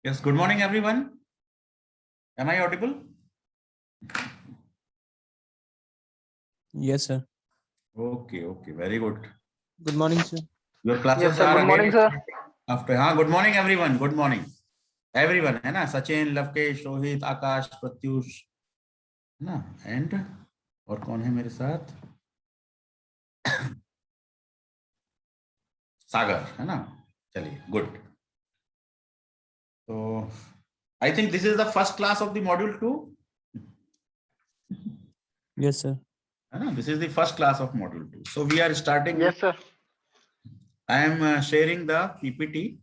Yes, good morning, everyone. Am I audible? Yes, sir. Okay, very good. Good morning, sir. Your classes Yes, sir. are Good morning, again sir. after. हाँ, good morning, everyone. Good morning, everyone. है ना? सचिन, लवकेश, रोहित, आकाश, प्रत्युष, है ना? And और कौन है मेरे साथ? सागर, है ना? चलिए, good. So, I think this is the first class of the module 2. Yes, sir. This is the first class of module 2. So we are starting. Yes, sir. I am sharing the PPT.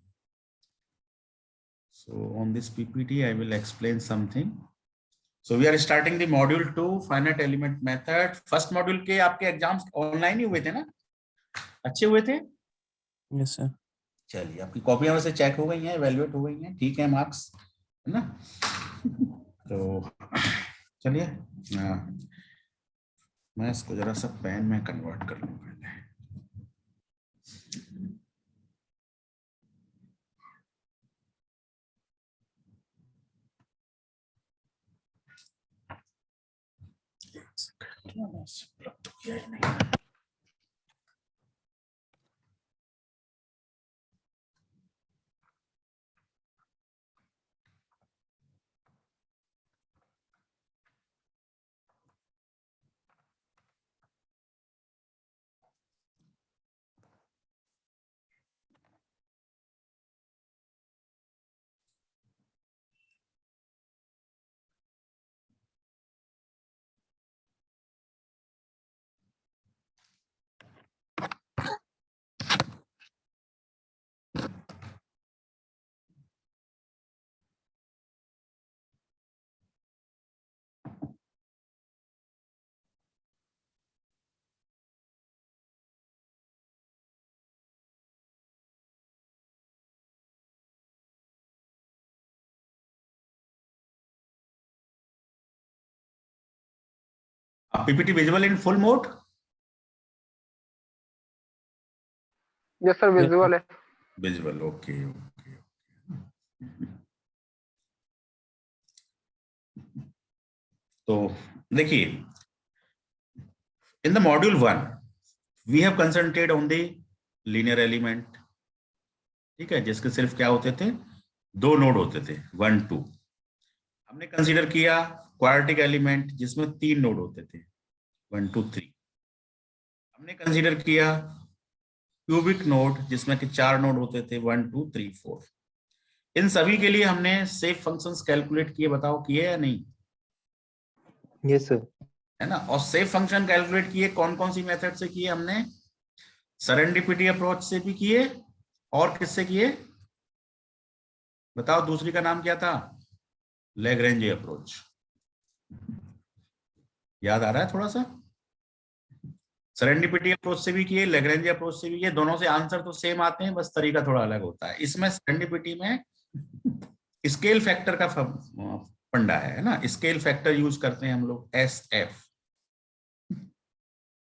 So on this PPT, I will explain something. So we are starting the module 2, finite element method. First module के आपके exams online ही हुए थे ना? अच्छे हुए थे? Yes, sir. चलिए, आपकी कॉपियां वैसे चेक हो गई हैं, एवेल्युएट हो गई हैं, ठीक है मार्क्स, है ना? तो चलिए, मैं इसको जरा सा पेन में कन्वर्ट कर लूं पहले। PPT visible in full mode? Yes, sir. Visual है. Visible, okay. तो देखिए, in the module 1 we have concentrated on the linear element, ठीक है, जिसके सिर्फ क्या होते थे, दो नोड होते थे, 1 2। हमने कंसीडर किया क्वाड्रेटिक एलिमेंट जिसमें 3 नोड होते थे, 1 2 3। हमने कंसीडर किया क्यूबिक नोड जिसमें कि 4 नोड होते थे, 1 2 3 4। इन सभी के लिए हमने सेफ फंक्शंस कैलकुलेट किए, बताओ किए या नहीं? Yes, sir. है ना? और सेफ फंक्शन कैलकुलेट किए कौन कौन सी मेथड से किए हमने? सेरेंडिपिटी अप्रोच से भी किए, और किससे किए बताओ? दूसरी का नाम क्या था? Lagrange approach. याद आ रहा है थोड़ा सा? सेरेंडिपिटी अप्रोच से भी किए, लैग्रेंज अप्रोच से भी किए, दोनों से आंसर तो सेम आते हैं, बस तरीका थोड़ा अलग होता है। इसमें सेरेंडिपिटी में स्केल फैक्टर का फंडा है ना? स्केल फैक्टर यूज करते हैं हम लोग, SF,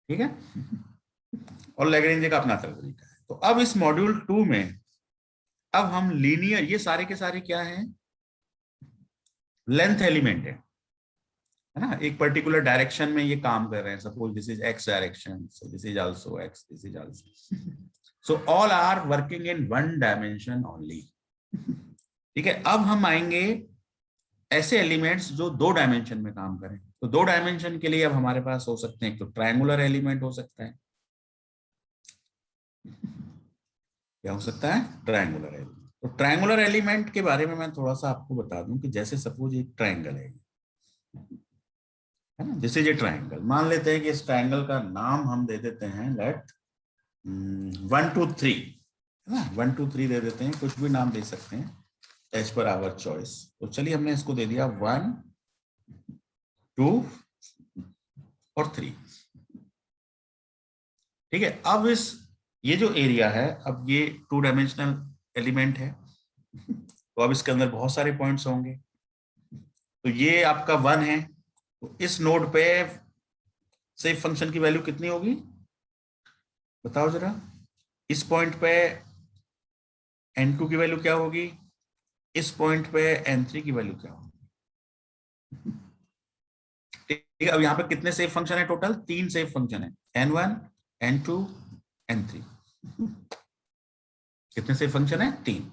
ठीक है, और लैग्रेंज का अपना तरीका है। तो अब इस मॉड्यूल 2 में अब हम लीनियर, ये सारे के सारे क्या हैं? लेंथ एलिमेंट है ना? एक पर्टिकुलर डायरेक्शन में ये काम कर रहे हैं। Suppose this is X direction, so this is also X, this is also, so all are working in 1 dimension only, ठीक है। अब हम आएंगे ऐसे एलिमेंट्स जो 2 डायमेंशन में काम करें। तो 2 डायमेंशन के लिए अब हमारे पास हो सकते हैं, तो ट्रायंगुलर एलिमेंट हो सकता है, क्या हो सकता है? Triangular element. तो ट्रायंगुलर एलिमेंट के बारे में मैं थोड़ा सा आपको बता दूं कि जैसे सपोज एक ट्रायंगल है ना? This is a triangle. मान लेते हैं कि इस ट्रायंगल का नाम हम दे देते हैं, लेट 1 2 3, है ना? 1 2 3 दे देते हैं, कुछ भी नाम दे सकते हैं एज पर आवर चॉइस। तो चलिए, हमने इसको दे दिया 1 2 और 3, ठीक है। अब ये जो एरिया है, अब ये 2 डायमेंशनल एलिमेंट है, तो अब इसके अंदर बहुत सारे पॉइंट्स होंगे। तो ये आपका 1 है, तो इस नोड पे सेफ फंक्शन की वैल्यू कितनी होगी बताओ जरा? इस पॉइंट पे N2 की वैल्यू क्या होगी? इस पॉइंट पे n3 की वैल्यू क्या होगी? ठीक है, अब यहाँ पे कितने सेफ फंक्शन है टोटल? 3 सेफ फंक्शन है, n1 n2 n3। कितने सेफ फंक्शन है? 3,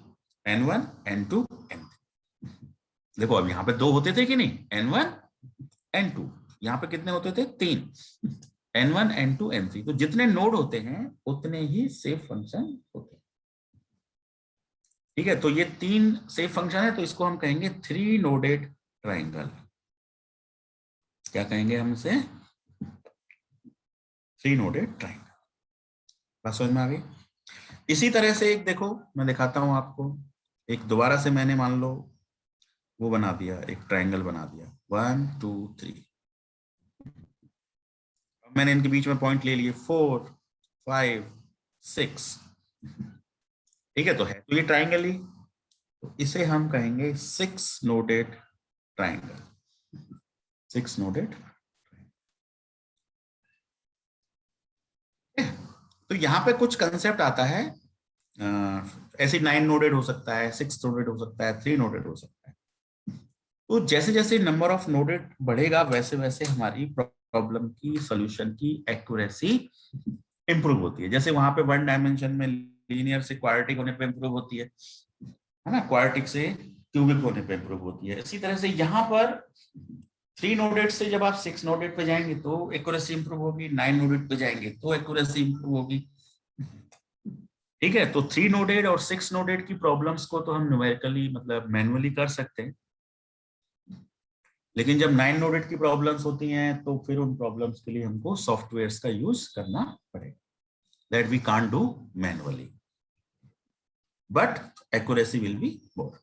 n1 n2 n3। देखो अब यहाँ पे 2 होते थे कि नहीं, n1 n2, यहाँ पे कितने होते थे? 3, n1 n2 n3। तो जितने नोड होते हैं उतने ही सेफ फंक्शन होते हैं। ठीक है, तो ये 3 सेफ फंक्शन है, तो इसको हम कहेंगे 3 नोडेड ट्राइंगल। क्या कहेंगे हम इसे? 3 नोडेड ट्राइंगल। बात समझ में आ गई? इसी तरह से एक देखो, मैं दिखाता हूं आपको। एक दोबारा से मैंने मान लो वो बना दिया, एक ट्राइंगल बना दिया, 1 2 3। मैंने इनके बीच में पॉइंट ले लिए 4 5 6। ठीक है, तो है तो ये ट्राइंगल ही, तो इसे हम कहेंगे 6 नोडेड ट्राइंगल। 6 नोडेड। तो यहाँ पे कुछ कंसेप्ट आता है, ऐसे 9 नोडेड हो सकता है, 6 नोडेड हो सकता है, 3 नोडेड हो सकता है। तो जैसे जैसे नंबर ऑफ नोडेड बढ़ेगा वैसे वैसे हमारी प्रॉब्लम की सॉल्यूशन की एक्यूरेसी इंप्रूव होती है। जैसे वहां पे 1 डायमेंशन में लीनियर से क्वाड्रेटिक होने पे इंप्रूव होती है ना, क्वाड्रेटिक से क्यूबिक होने पे इंप्रूव होती है। इसी तरह से यहाँ पर 3 नोडेड से जब आप 6 नोडेड पे जाएंगे तो एक्यूरेसी इंप्रूव होगी, 9 नोडेड पे जाएंगे तो एक्यूरेसी इंप्रूव होगी। ठीक है, तो 3 नोडेड और 6 नोडेड की प्रॉब्लम्स को तो हम न्यूमेरिकली मतलब मैनुअली कर सकते हैं, लेकिन जब 9 नोडेड की प्रॉब्लम्स होती हैं तो फिर उन प्रॉब्लम्स के लिए हमको सॉफ्टवेयर्स का यूज करना पड़ेगा, that we can't do manually, but accuracy will be more.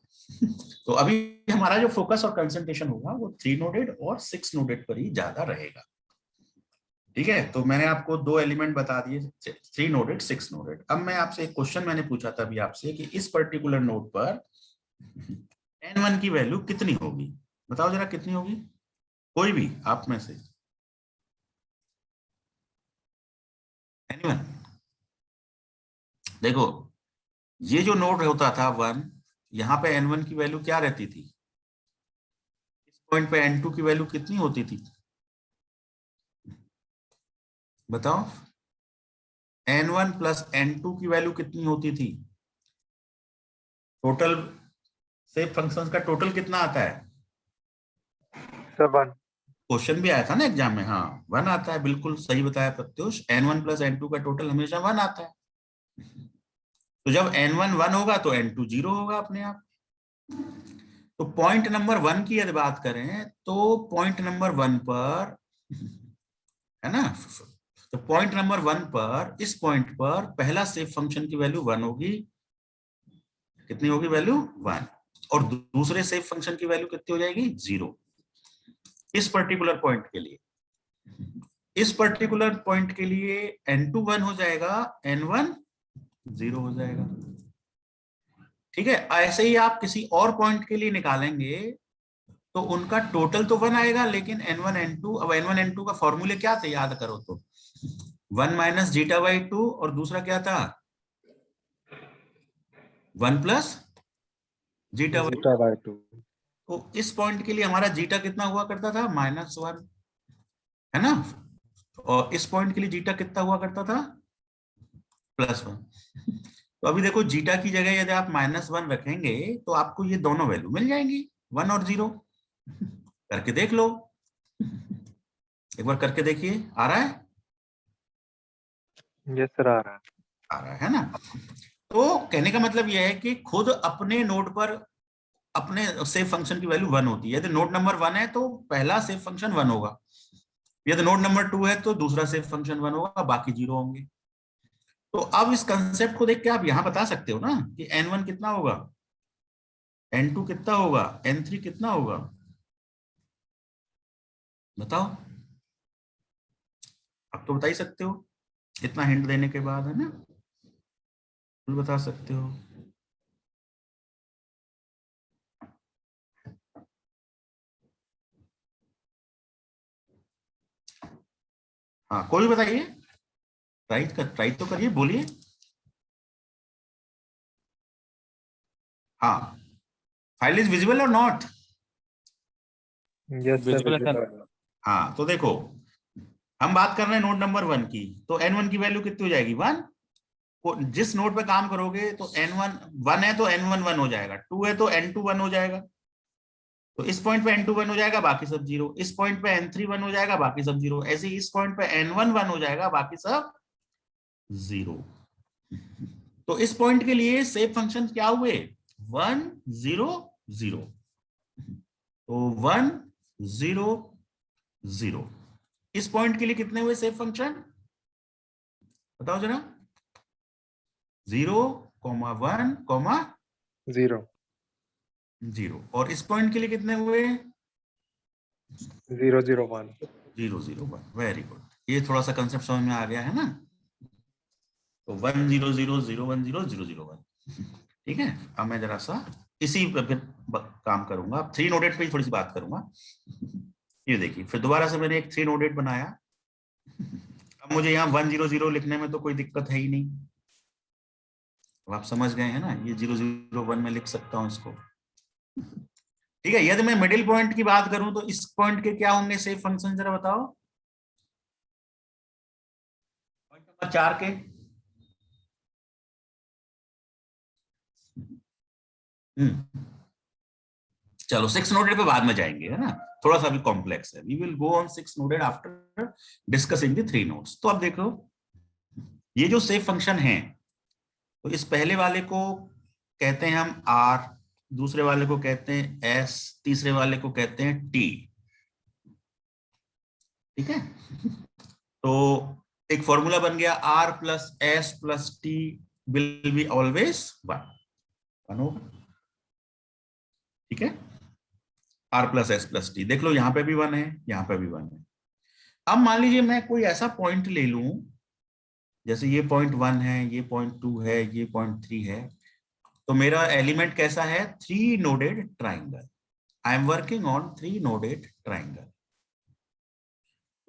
तो अभी हमारा जो फोकस और कंसंट्रेशन होगा वो 3 नोडेड और 6 नोडेड पर ही ज्यादा रहेगा। ठीक है, तो मैंने आपको 2 एलिमेंट बता दिए, 3 नोडेड 6 नोडेड। अब मैं आपसे एक क्वेश्चन मैंने पूछा था अभी आपसे कि इस पर्टिकुलर नोड पर n1 की वैल्यू कितनी होगी? बताओ जरा कितनी होगी, कोई भी आप में से। एनीवन? देखो ये जो नोड होता था 1, यहाँ पे n1 की वैल्यू क्या रहती थी? इस पॉइंट पे n2 की वैल्यू कितनी होती थी? बताओ, n1 प्लस n2 की वैल्यू कितनी होती थी? टोटल सेप फंक्शंस का टोटल कितना आता है? 7। क्वेश्चन भी आया था ना एग्जाम में, हाँ 1 आता है, बिल्कुल सही बताया प्रत्युष। n1 प्लस n2 का टोटल हमेशा 1 आता है। तो जब n1 1 होगा तो n2 0 होगा अपने आप। तो पॉइंट नंबर 1 की यदि बात करें तो पॉइंट नंबर 1 पर, है ना, तो पॉइंट नंबर 1 पर, इस पॉइंट पर पहला सेफ फंक्शन की वैल्यू 1 होगी। कितनी होगी वैल्यू? 1। और दूसरे सेफ फंक्शन की वैल्यू कितनी हो जाएगी? 0। इस पर्टिकुलर पॉइंट के लिए, इस पर्टिकुलर पॉइंट के लिए n2 1 हो जाएगा, n1 0 हो जाएगा। ठीक है, ऐसे ही आप किसी और पॉइंट के लिए निकालेंगे तो उनका टोटल तो 1 आएगा, लेकिन n1 n2, अब n1 n2 का फॉर्मूले क्या थे याद करो तो, 1 माइनस जीटा बाई 2 और दूसरा क्या था? 1 प्लस जीटा बाई 2। तो इस पॉइंट के लिए हमारा जीटा कितना हुआ करता था? -1, है ना। और इस पॉइंट के लिए जीटा कितना हुआ करता था? +1। तो अभी देखो जीटा की जगह यदि आप -1 रखेंगे तो आपको ये दोनों वैल्यू मिल जाएंगी, 1 और 0। करके देख लो, एक बार करके देखिए, आ रहा है? यस सर, आ रहा है। आ रहा है ना। तो कहने का मतलब यह है कि खुद अपने नोड पर अपने सेफ फंक्शन की वैल्यू 1 होती है। यदि नोड नंबर 1 है तो पहला सेफ फंक्शन 1 होगा, यदि नोड नंबर 2 है तो दूसरा सेफ फंक्शन 1 होगा, बाकी 0 होंगे। तो अब इस कंसेप्ट को देख के आप यहां बता सकते हो ना कि n1 कितना होगा, n2 कितना होगा, n3 कितना होगा? बताओ, आप तो बता ही सकते हो, इतना हिंट देने के बाद, है ना, बिल्कुल बता सकते हो। हाँ कोई बताइए, ट्राई तो करिए, बोलिए। हाँ फाइल इज विजिबल और नॉट? यस सर Visible है, sir. विजिबल। हाँ, तो देखो हम बात कर रहे हैं नोड नंबर 1 की, तो n1 की वैल्यू कितनी हो जाएगी 1। जिस नोड पे काम करोगे तो n1 1 है तो n1 1 हो जाएगा, 2 है तो n2 1 हो जाएगा, तो इस पॉइंट पे n2 1 हो जाएगा, बाकी सब 0। इस पॉइंट पे n3 1 हो जाएगा, बाकी सब 0। ऐसे ही इस पॉइंट पे n1 1 हो जाएगा, बाकी सब 0। तो इस पॉइंट के लिए सेव फंक्शन क्या हुए 1 0 0, तो 1 0 0। इस पॉइंट के लिए कितने हुए सेव फंक्शन बताओ जरा? 0 1 0 0। और इस पॉइंट के लिए कितने हुए 0 0 1। 0 0 1। वेरी गुड, ये थोड़ा सा कंसेप्ट समझ में आ गया है ना? तो 1 0 0 0 1 0 0 0 1। ठीक है, अब मैं जरा सा इसी पे फिर काम करूंगा। अब 3 नोडेड पे थोड़ी सी बात करूंगा। ये देखिए, फिर दोबारा से मैंने एक 3 नोडेड बनाया। अब मुझे यहाँ 1 0 0 लिखने में तो कोई दिक्कत है ही नहीं। अब आप समझ गए हैं ना, ये 0 0 1 में लिख सकता हूं इसको। ठीक है, यदि मैं मिडिल पॉइंट की बात करूं तो इस पॉइंट के क्या होंगे सेव फंक्शन, जरा बताओ? पॉइंट नंबर 4 के चलो 6 नोडेड पे बाद में जाएंगे, है ना, थोड़ा सा भी कॉम्प्लेक्स है। We will go on 6 noded after discussing the 3 nodes. तो अब देखो, ये जो सेव फंक्शन है, तो इस पहले वाले को कहते हैं हम R, दूसरे वाले को कहते हैं S, तीसरे वाले को कहते हैं T। ठीक है, तो एक फॉर्मूला बन गया R plus S plus T will be always 1 होगा। ठीक है, R plus S plus T, देख लो यहां पे भी 1 है, यहां पे भी 1 है। अब मान लीजिए मैं कोई ऐसा पॉइंट ले लूं, जैसे ये पॉइंट 1 है, ये पॉइंट 2 है, ये पॉइंट 3 है, तो मेरा एलिमेंट कैसा है 3 nodded triangle. I am working on 3 nodded triangle.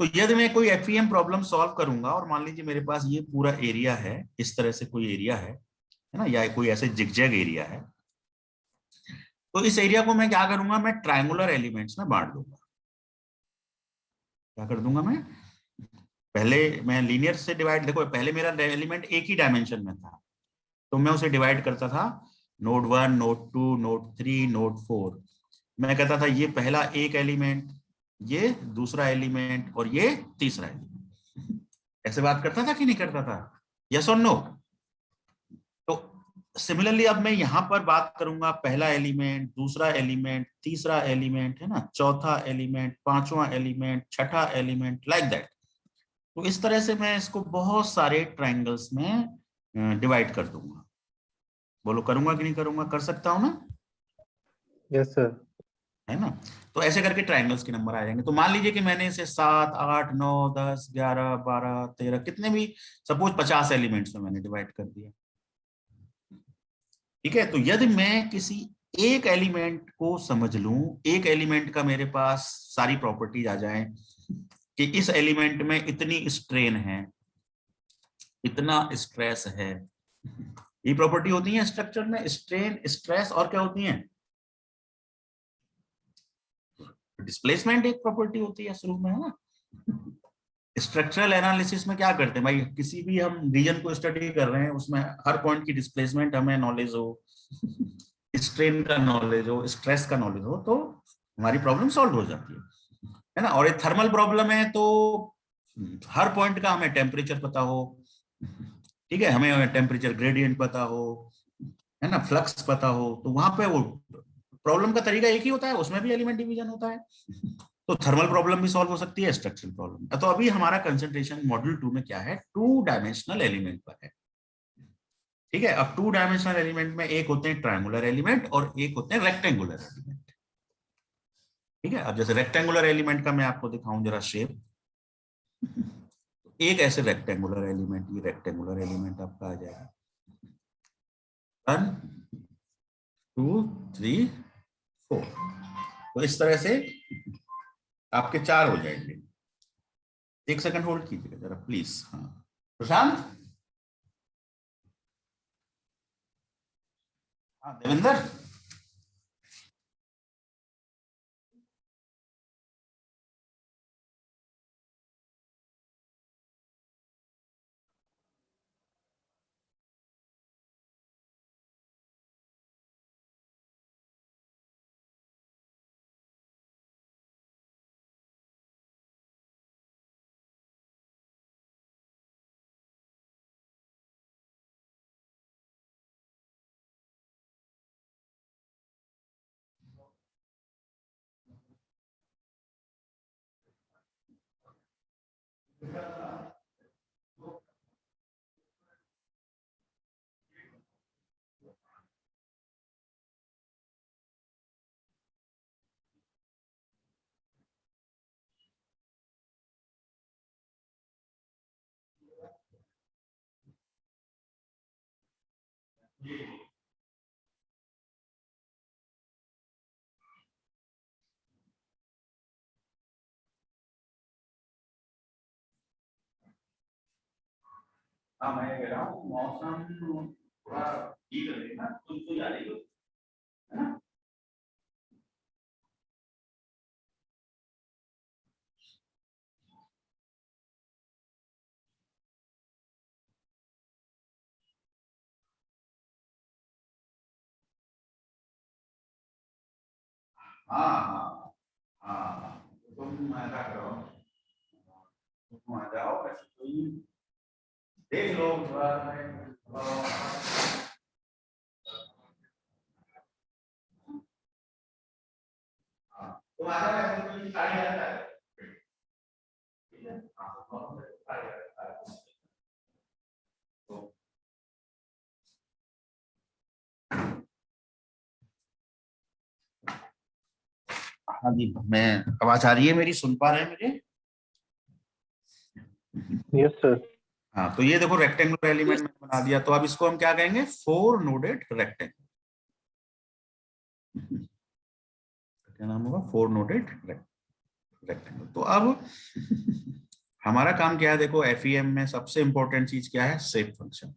तो यदि मैं कोई एफईएम प्रॉब्लम सॉल्व करूंगा और मान लीजिए मेरे पास ये पूरा एरिया है, इस तरह से कोई एरिया है ना, या कोई ऐसे जिगजैग एरिया है, तो इस एरिया को मैं क्या करूंगा, मैं ट्राइंगुलर एलिमेंट्स में बांट दूंगा। क्या कर दूंगा मैं, पहले मैं लीनियर से डिवाइड, देखो पहले मेरा एलिमेंट एक ही डायमेंशन में था, तो मैं उसे डिवाइड करता था नोड 1 नोड 2 नोड 3 नोड 4। मैं कहता था ये पहला एक एलिमेंट, ये दूसरा एलिमेंट और ये तीसरा एलिमेंट। ऐसे बात करता था कि नहीं करता था? यस और नो? तो सिमिलरली अब मैं यहां पर बात करूंगा पहला एलिमेंट, दूसरा एलिमेंट, तीसरा एलिमेंट, है ना, चौथा एलिमेंट, पांचवा एलिमेंट, छठा एलिमेंट, लाइक दैट। तो इस तरह से मैं इसको बहुत सारे ट्राइंगल्स में डिवाइड कर दूंगा। बोलो करूंगा कि नहीं करूंगा? कर सकता हूं ना? Yes sir. है ना? तो ऐसे करके ट्राइंगल्स के नंबर आ जाएंगे। तो मान लीजिए कि मैंने इसे 7 8 9 10 11 12 13 कितने भी, सपोज 50 एलिमेंट्स में मैंने डिवाइड कर दिया। ठीक है, तो यदि मैं किसी एक एलिमेंट को समझ लूं, एक एलिमेंट का मेरे पास सारी प्रॉपर्टीज आ जाए कि इस एलिमेंट में इतनी स्ट्रेन है, इतना स्ट्रेस है, ये प्रॉपर्टी होती है स्ट्रक्चर में, स्ट्रेन स्ट्रेस, और क्या होती है, डिस्प्लेसमेंट एक प्रॉपर्टी होती है शुरू में, है ना। स्ट्रक्चरल एनालिसिस में क्या करते हैं भाई, किसी भी हम रीजन को स्टडी कर रहे हैं, उसमें हर पॉइंट की डिस्प्लेसमेंट हमें नॉलेज हो, स्ट्रेन का नॉलेज हो, स्ट्रेस का नॉलेज हो, तो हमारी प्रॉब्लम सॉल्व हो जाती है ना। और एक थर्मल प्रॉब्लम है तो हर पॉइंट का हमें टेम्परेचर पता हो, ठीक है, हमें टेम्परेचर ग्रेडियंट पता हो, है ना, फ्लक्स पता हो, तो वहां पे वो प्रॉब्लम का तरीका एक ही होता है, उसमें भी एलिमेंट डिवीजन होता है। तो थर्मल प्रॉब्लम भी सॉल्व हो सकती है, स्ट्रक्चरल प्रॉब्लम। तो अभी हमारा कंसंट्रेशन मॉड्यूल 2 में क्या है, 2 डायमेंशनल एलिमेंट पर है। ठीक है, अब 2 डायमेंशनल एलिमेंट में एक होते हैं ट्रायंगुलर एलिमेंट और एक होते हैं रेक्टेंगुलर एलिमेंट। ठीक है, अब जैसे रेक्टेंगुलर एलिमेंट का मैं आपको दिखाऊं जरा शेप। एक ऐसे रेक्टेंगुलर एलिमेंट, ये रेक्टेंगुलर एलिमेंट आपका आ जाएगा 1 2 3 4। तो इस तरह से आपके 4 हो जाएंगे। एक सेकंड होल्ड कीजिएगा जरा प्लीज। हाँ प्रशांत, हाँ देवेंद्र, हाँ मैं कह रहा हूँ मौसम थोड़ा ठीक रहे ना तुमको जा रही हो है ना। हाँ हाँ हाँ तुम ऐसा करो, तुम आ जाओ वैसे कोई देख लो तुम आ जाओ ऐसे कोई गाड़ी आ जाए ठीक है। हाँ जी मैं आवाज आ रही है मेरी, सुन पा रहे हैं मुझे? Yes, sir. हाँ तो ये देखो रेक्टेंगुलर एलिमेंट में बना दिया, तो अब इसको हम क्या कहेंगे, 4 नोडेड रेक्टेंगल। क्या नाम होगा, 4 नोडेड रेक्टेंगल। तो अब हमारा काम क्या है, देखो एफईएम में सबसे इंपॉर्टेंट चीज क्या है, शेप फंक्शन।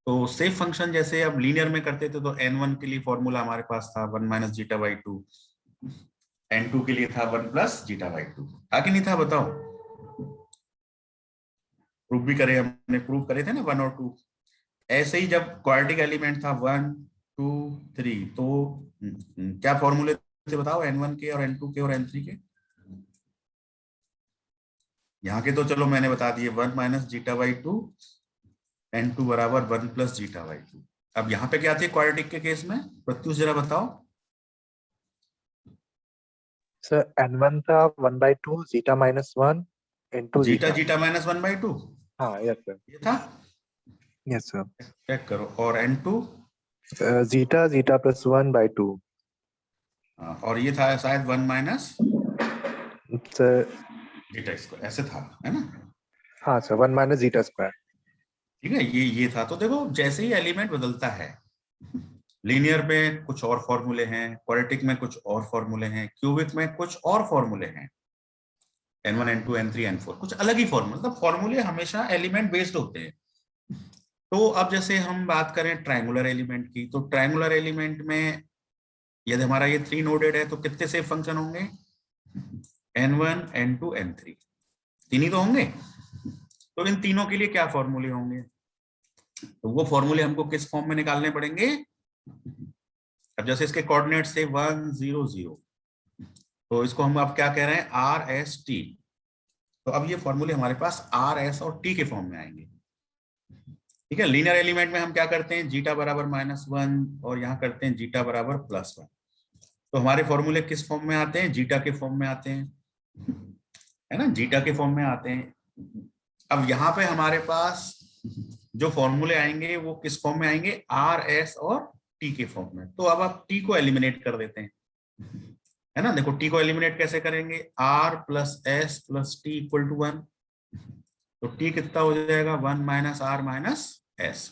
तो शेप फंक्शन जैसे अब लीनियर में करते थे तो n1 के लिए फॉर्मूला हमारे पास था 1 माइनस जीटा बाई 2, n2 के लिए था 1 प्लस जीटा बाई 2, था कि नहीं था बताओ? प्रूफ भी करे हमने, प्रूफ करे थे ना 1 और 2। ऐसे ही जब क्वाड्रेटिक एलिमेंट था 1 2 3 तो क्या फॉर्मूले थे बताओ, n1 के और n2 के और n3 के? यहाँ के तो चलो मैंने बता दिए, 1 माइनस जीटा बाई 2, n2 बराबर 1 प्लस जीटा बाई 2। अब यहाँ पे क्या थी क्वाड्रेटिक के केस में, प्रत्युष जरा बताओ। Sir, N1 था 1/2 zeta minus 1 into zeta zeta. Zeta minus 1/2 हाँ, yes, sir. ये था, Yes, sir. चेक करो। और n2 Zeta plus 1/2. और ये था शायद 1 माइनस Sir, जीटा स्क्वायर, ऐसे था है ना। हाँ sir, 1 minus zeta square. ठीक है, ये था। तो देखो जैसे ही एलिमेंट बदलता है, लीनियर में कुछ और फॉर्मूले हैं, क्वाड्रेटिक में कुछ और फॉर्मूले हैं, क्यूबिक में कुछ और फॉर्मूले हैं, n1 n2 n3 n4 कुछ अलग ही फॉर्मूले, मतलब फॉर्मूले हमेशा एलिमेंट बेस्ड होते हैं। तो अब जैसे हम बात करें ट्रायंगुलर एलिमेंट की, तो ट्रायंगुलर एलिमेंट में यदि हमारा ये 3 नोडेड है तो कितने शेप फंक्शन होंगे, n1 n2 n3, तीन ही तो होंगे। तो इन तीनों के लिए क्या फॉर्मूले होंगे, तो वो फॉर्मूले हमको किस फॉर्म में निकालने पड़ेंगे। अब जैसे इसके कोऑर्डिनेट्स थे 1 0 0, तो इसको हम अब क्या कह रहे हैं, आर एस टी। तो अब ये फॉर्मूले हमारे पास आर एस और टी के फॉर्म में आएंगे। ठीक है, लीनियर एलिमेंट में हम क्या करते हैं, जीटा बराबर -1 और यहाँ करते हैं जीटा बराबर +1। तो हमारे फॉर्मूले किस फॉर्म में आते हैं, जीटा के फॉर्म में आते हैं, है ना, जीटा के फॉर्म में आते हैं। अब यहाँ पे हमारे पास जो फॉर्मूले आएंगे वो किस फॉर्म में आएंगे, आर एस और टी के फॉर्म में। तो अब आप टी को एलिमिनेट कर देते हैं, है ना। देखो टी को एलिमिनेट कैसे करेंगे, R plus S plus T equal to 1। तो टी कितना हो जाएगा, 1 माइनस आर माइनस एस।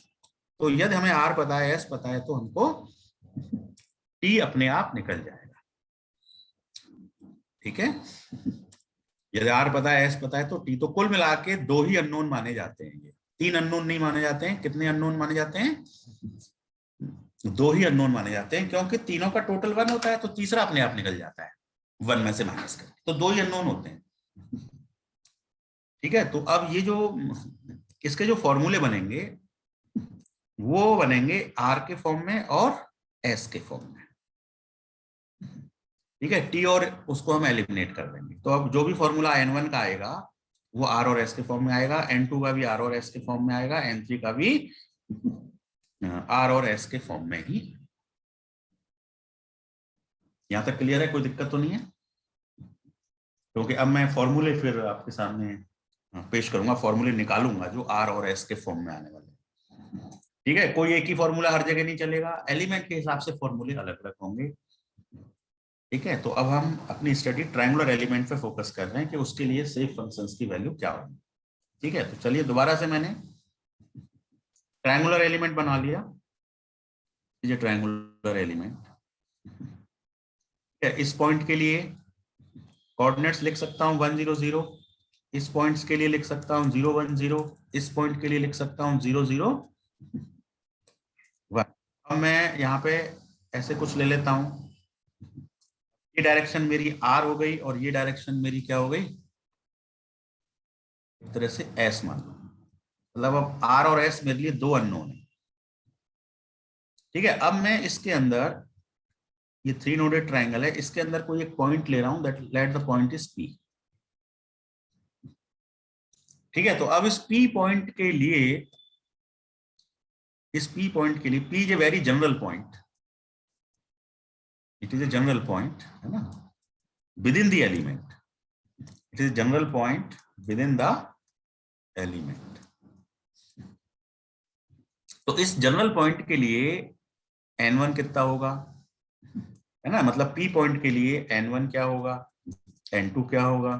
तो यदि हमें आर पता है एस पता है तो हमको टी अपने आप निकल जाएगा। ठीक है, यदि आर पता है एस पता है तो टी। तो कुल मिला के 2 ही अननोन माने जाते हैं, ये 3 अननोन नहीं माने जाते हैं। कितने अननोन माने जाते हैं, 2 ही अननोन माने जाते हैं, क्योंकि तीनों का टोटल 1 होता है तो तीसरा अपने आप निकल जाता है 1 में से माइनस कर, तो 2 ही अननोन होते हैं। ठीक है, तो अब ये जो इसके जो फॉर्मूले बनेंगे वो बनेंगे आर के फॉर्म में और एस के फॉर्म में। ठीक है, टी और उसको हम एलिमिनेट कर देंगे। तो अब जो भी फॉर्मूला n1 का आएगा वो आर और एस के फॉर्म में आएगा, n2 का भी आर और एस के फॉर्म में आएगा, n3 का भी आर और एस के फॉर्म में ही। यहां तक क्लियर है, कोई दिक्कत तो नहीं है? क्योंकि अब मैं फॉर्मूले फिर आपके सामने पेश करूंगा, फॉर्मूले निकालूंगा जो आर और एस के फॉर्म में आने वाले हैं। ठीक है, कोई एक ही फॉर्मूला हर जगह नहीं चलेगा, एलिमेंट के हिसाब से फॉर्मूले अलग अलग होंगे। ठीक है, तो अब हम अपनी स्टडी ट्रायंगुलर एलिमेंट पे फोकस कर रहे हैं कि उसके लिए सेफ फंक्शंस की वैल्यू क्या होगी। ठीक है, तो चलिए दोबारा से मैंने ट्रायंगुलर एलिमेंट बना लिया, ये ट्रायंगुलर एलिमेंट है। इस पॉइंट के लिए कोऑर्डिनेट्स लिख सकता हूं 1 0 0, इस पॉइंट्स के लिए लिख सकता हूं 0 1 0, इस पॉइंट के लिए लिख सकता हूं 0 0 1। अब मैं यहाँ पे ऐसे कुछ ले लेता हूं, ये डायरेक्शन मेरी आर हो गई और ये डायरेक्शन मेरी क्या हो गई, एक तरह से एस मान लो। मतलब अब आर और एस मेरे लिए दो अननोन है। ठीक है, अब मैं इसके अंदर, ये 3 नोडेड ट्राइंगल है, इसके अंदर कोई एक पॉइंट ले रहा हूं, that let the point is P. ठीक है, तो अब इस पी पॉइंट के लिए, इस पी पॉइंट के लिए, P is a very general point, it is a general point, है ना, with in the element, it is general point with in the element. तो इस जनरल पॉइंट के लिए n1 कितना होगा, है ना, मतलब पी पॉइंट के लिए n1 क्या होगा, n2 क्या होगा,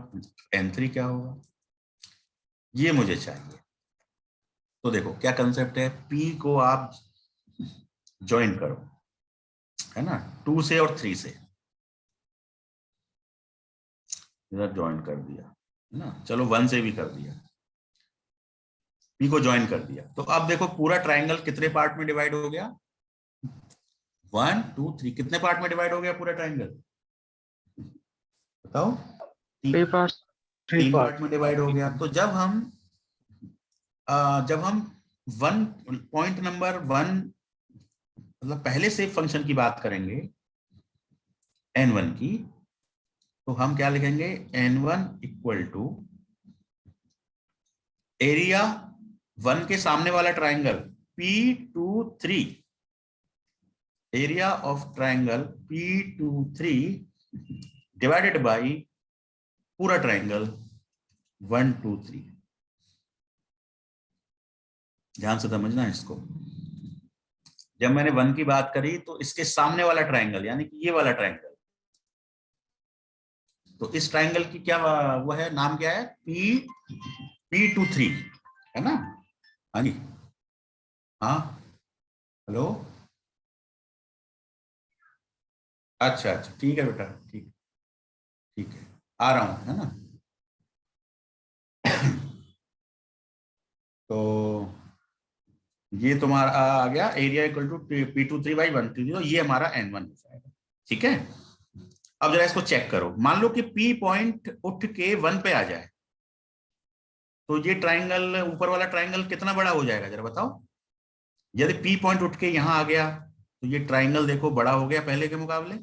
n3 क्या होगा, ये मुझे चाहिए। तो देखो क्या कंसेप्ट है, p को आप ज्वाइन करो, है ना, 2 से और 3 से, इधर ज्वाइन कर दिया, है ना, चलो 1 से भी कर दिया, p को ज्वाइन कर दिया। तो अब देखो पूरा ट्राइंगल कितने पार्ट में डिवाइड हो गया, 1 2 3, कितने पार्ट में डिवाइड हो गया पूरा ट्राइंगल, बताओ, 3 parts. 3 पार्ट में डिवाइड हो गया। तो जब हम वन पॉइंट नंबर 1, मतलब पहले से फंक्शन की बात करेंगे n1 की, तो हम क्या लिखेंगे, n1 इक्वल टू एरिया 1 के सामने वाला triangle P23, area of triangle P23 divided by पूरा ट्राइंगल 1 2 3। ध्यान से समझना है इसको, जब मैंने 1 की बात करी तो इसके सामने वाला ट्राइंगल, यानी कि ये वाला ट्राइंगल, तो इस ट्राइंगल की क्या वो है, नाम क्या है, P23, है ना। हाँ जी, हाँ, हेलो, अच्छा अच्छा, ठीक है बेटा, ठीक, ठीक है, आ रहा हूं, है ना। तो ये तुम्हारा आ गया एरिया इक्वल टू P23/1, तो ये हमारा n1 हो जाएगा। ठीक है, अब जरा इसको चेक करो, मान लो कि P पॉइंट उठ के 1 पे आ जाए, तो ये ट्राइंगल, ऊपर वाला ट्राइंगल कितना बड़ा हो जाएगा, जरा बताओ। यदि P पॉइंट उठ के यहां आ गया तो ये ट्राइंगल देखो बड़ा हो गया पहले के मुकाबले,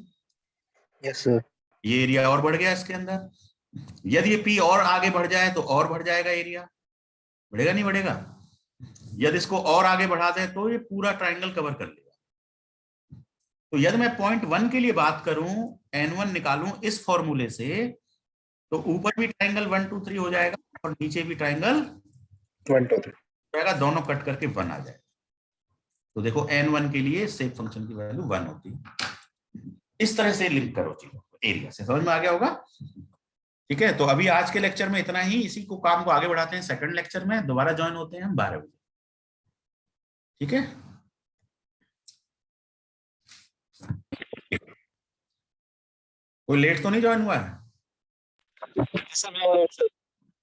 Yes, sir. ये एरिया और बढ़ गया इसके अंदर। यदि ये P और आगे बढ़ जाए तो और बढ़ जाएगा एरिया, बढ़ेगा नहीं बढ़ेगा। यदि इसको और आगे बढ़ा दें तो ये पूरा ट्राइंगल कवर कर लेगा। तो यदि मैं पॉइंट 1 के लिए बात करूं, n1 निकालूं इस फॉर्मूले से, तो ऊपर भी ट्राइंगल 1 2 3 हो जाएगा और नीचे भी ट्राइंगल 1 2 3. जाएगा, दोनों कट करके 1 आ जाएगा। तो देखो n1 के लिए सेफ फंक्शन की वैल्यू 1 होती है। इस तरह से लिंक करो चीजों को, एरिया से, समझ में आ गया होगा। ठीक है, तो अभी आज के लेक्चर में इतना ही, इसी को काम को आगे बढ़ाते हैं सेकंड लेक्चर में, दोबारा ज्वाइन होते हैं हम 12 बजे। ठीक है, कोई लेट तो नहीं ज्वाइन हुआ है,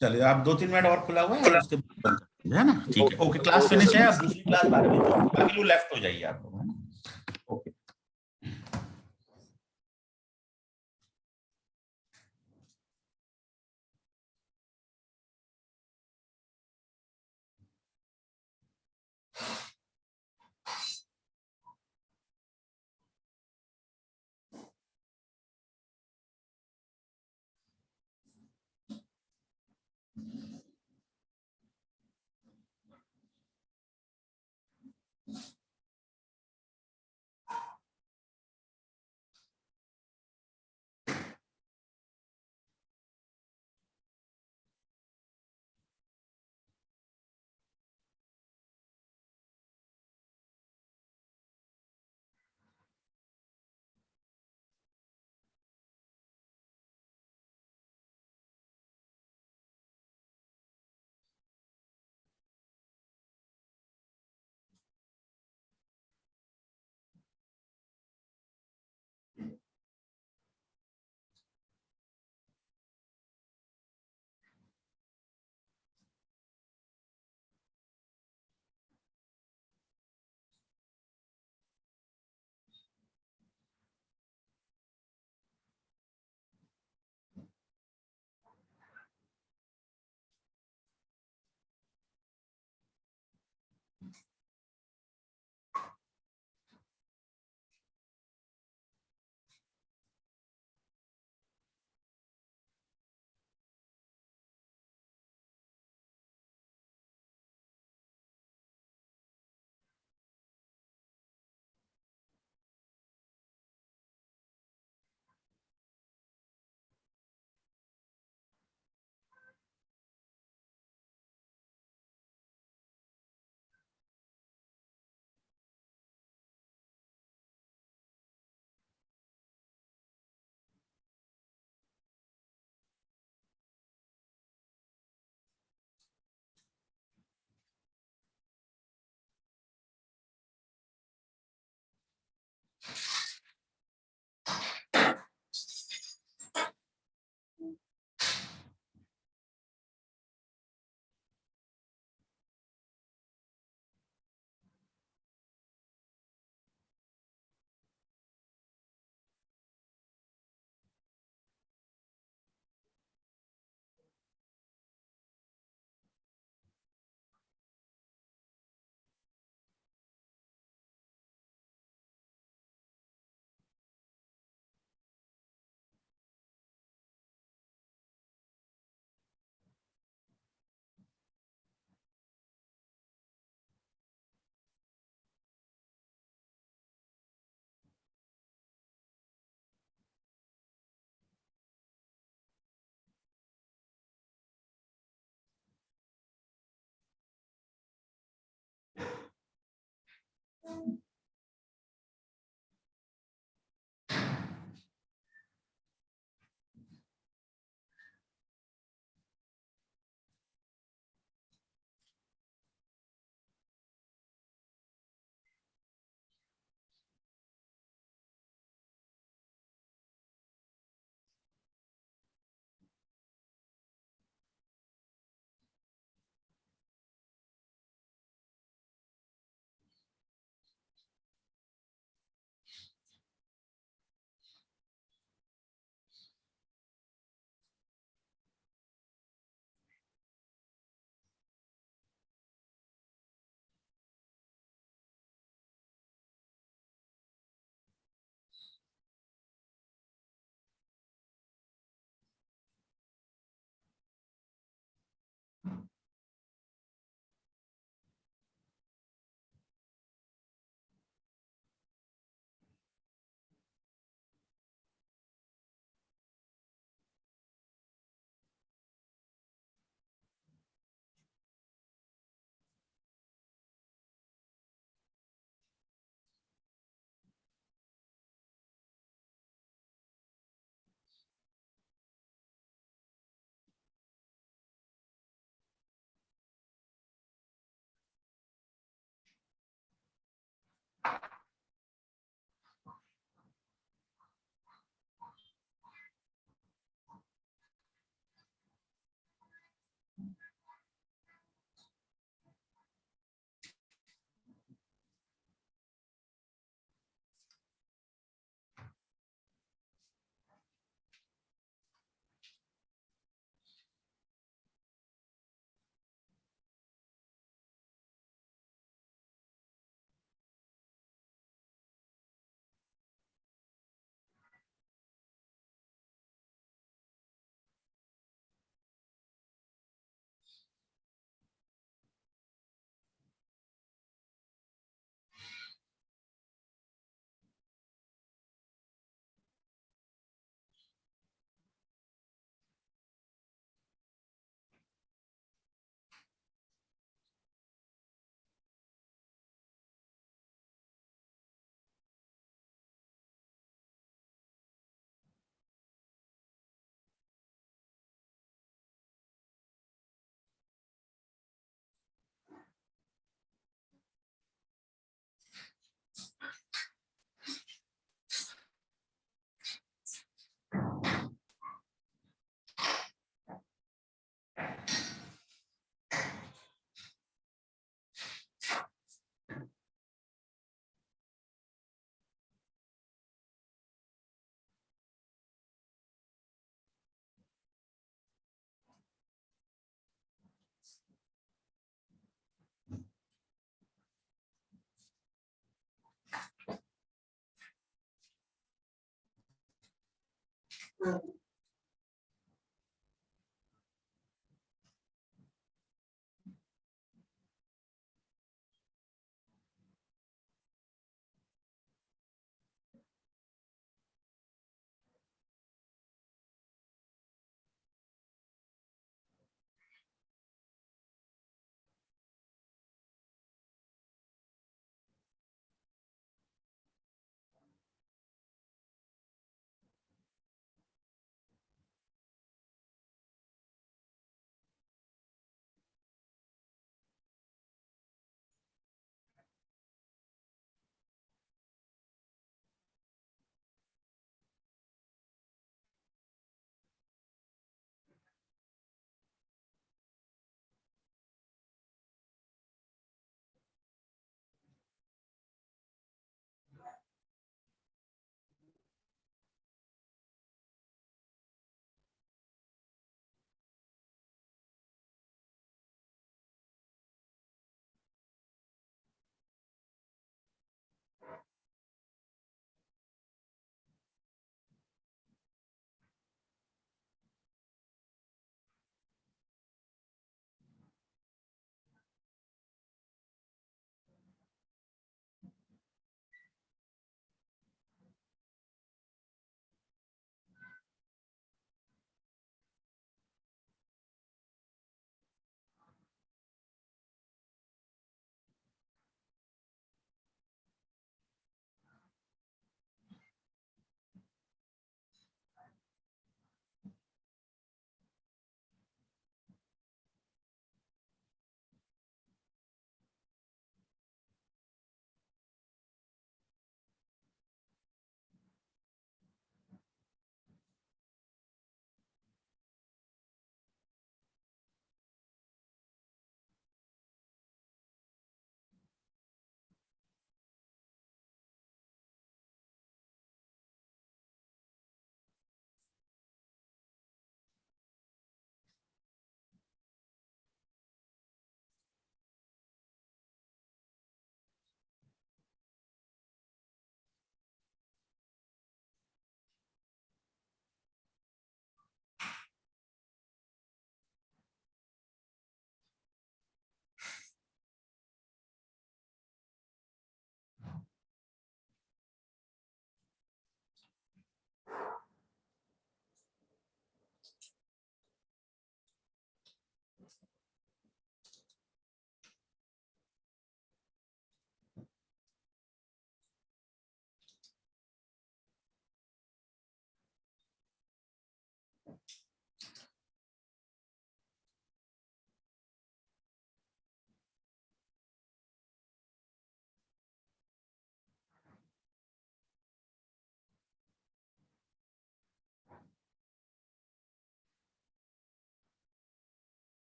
चलिए आप 2-3 मिनट और खुला हुआ है, उसके बाद बंद कर दीजिए, है ना। ठीक है, ओके, क्लास फिनिश है, अब दूसरी क्लास 12 बजे, बाकी लोग लेफ्ट हो जाइए आप लोग, है ना। ओके।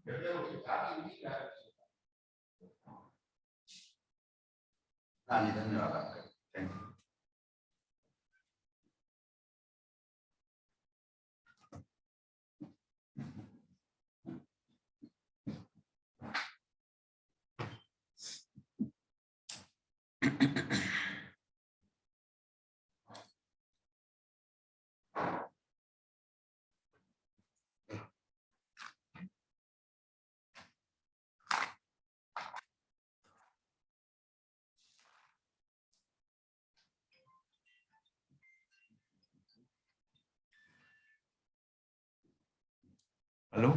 हाँ जी, धन्यवाद आपका, थैंक यू। हेलो,